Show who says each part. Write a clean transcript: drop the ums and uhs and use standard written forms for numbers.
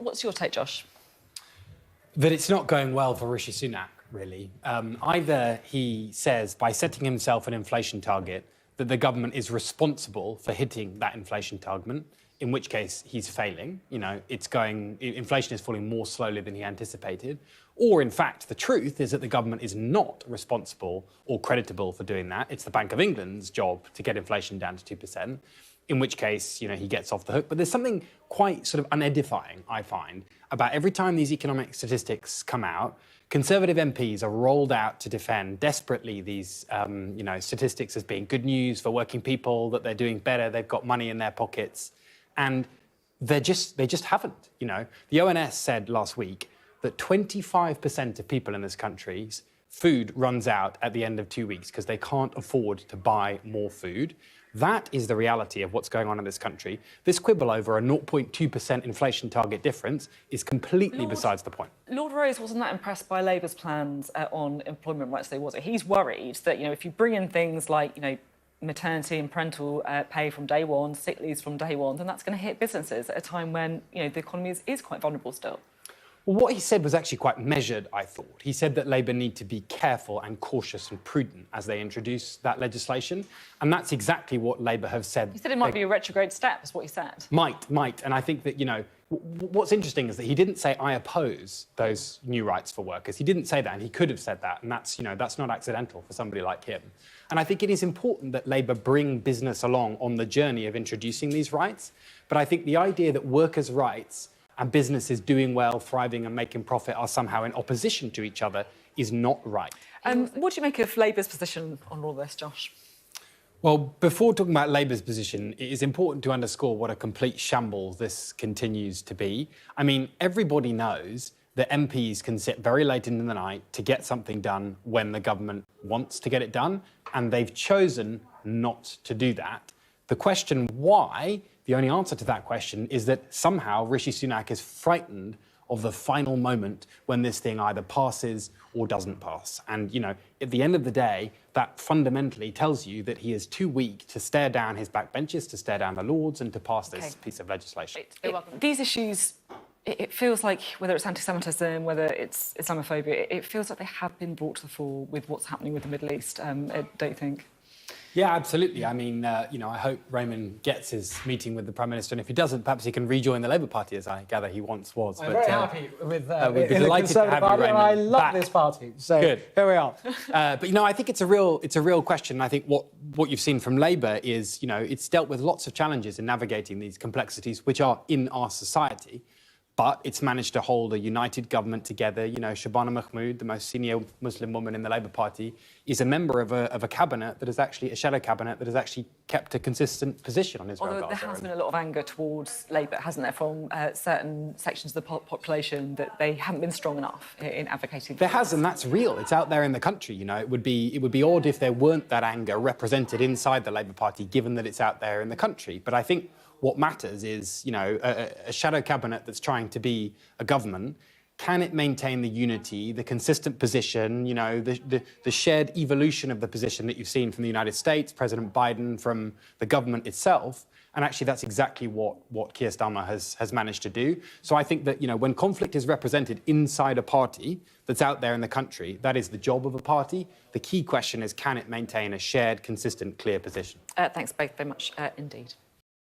Speaker 1: What's your take, Josh?
Speaker 2: That it's not going well for Rishi Sunak, really. Either he says, by setting himself an inflation target, that the government is responsible for hitting that inflation target, in which case he's failing. You know, inflation is falling more slowly than he anticipated. Or, in fact, the truth is that the government is not responsible or creditable for doing that. It's the Bank of England's job to get inflation down to 2%, in which case, you know, he gets off the hook. But there's something quite sort of unedifying, I find, about every time these economic statistics come out. Conservative MPs are rolled out to defend desperately these, statistics as being good news for working people, that they're doing better, they've got money in their pockets, and they just haven't. You know, the ONS said last week that 25% of people in this country's food runs out at the end of 2 weeks because they can't afford to buy more food. That is the reality of what's going on in this country. This quibble over a 0.2% inflation target difference is completely besides the point.
Speaker 1: Lord Rose wasn't that impressed by Labour's plans on employment rights, though, was it? He's worried that, you know, if you bring in things like, you know, maternity and parental pay from day one, sick leaves from day one, then that's going to hit businesses at a time when, you know, the economy is quite vulnerable still.
Speaker 2: Well, what he said was actually quite measured, I thought. He said that Labour need to be careful and cautious and prudent as they introduce that legislation. And that's exactly what Labour have said.
Speaker 1: He said it might be a retrograde step, is what he said.
Speaker 2: Might. And I think that, you know, what's interesting is that he didn't say, I oppose those new rights for workers. He didn't say that, and he could have said that. And that's, you know, that's not accidental for somebody like him. And I think it is important that Labour bring business along on the journey of introducing these rights. But I think the idea that workers' rights and businesses doing well, thriving and making profit are somehow in opposition to each other is not right.
Speaker 1: What do you make of Labour's position on all this, Josh?
Speaker 2: Well, before talking about Labour's position, it is important to underscore what a complete shambles this continues to be. I mean, everybody knows that MPs can sit very late into the night to get something done when the government wants to get it done, and they've chosen not to do that. The question why, the only answer to that question is that somehow Rishi Sunak is frightened of the final moment when this thing either passes or doesn't pass. And, you know, at the end of the day, that fundamentally tells you that he is too weak to stare down his backbenchers, to stare down the Lords and to pass this piece of legislation.
Speaker 1: These issues, it feels like, whether it's anti-Semitism, whether it's Islamophobia, it feels like they have been brought to the fore with what's happening with the Middle East, don't you think?
Speaker 2: Yeah, absolutely. I mean, I hope Raymond gets his meeting with the Prime Minister, and if he doesn't, perhaps he can rejoin the Labour Party, as I gather he once was.
Speaker 3: I'm very happy with
Speaker 2: we'd be delighted to have you, Raymond,
Speaker 3: and I love
Speaker 2: back.
Speaker 3: this party. So
Speaker 2: good.
Speaker 3: Here we are.
Speaker 2: But, you know, I think it's a real question. I think what you've seen from Labour is, you know, it's dealt with lots of challenges in navigating these complexities which are in our society. But it's managed to hold a united government together. You know, Shabana Mahmood, the most senior Muslim woman in the Labour Party, is a member of a cabinet that is actually a shadow cabinet that has actually kept a consistent position on Israel.
Speaker 1: Although there has been a lot of anger towards Labour, hasn't there, from certain sections of the population that they haven't been strong enough in advocating.
Speaker 2: There has, and that's real. It's out there in the country. You know, it would be odd if there weren't that anger represented inside the Labour Party, given that it's out there in the country. But I think what matters is, you know, a shadow cabinet that's trying to be a government. Can it maintain the unity, the consistent position, you know, the shared evolution of the position that you've seen from the United States, President Biden, from the government itself? And actually, that's exactly what Keir Starmer has managed to do. So I think that, you know, when conflict is represented inside a party that's out there in the country, that is the job of a party. The key question is, can it maintain a shared, consistent, clear position?
Speaker 1: Thanks both very much indeed.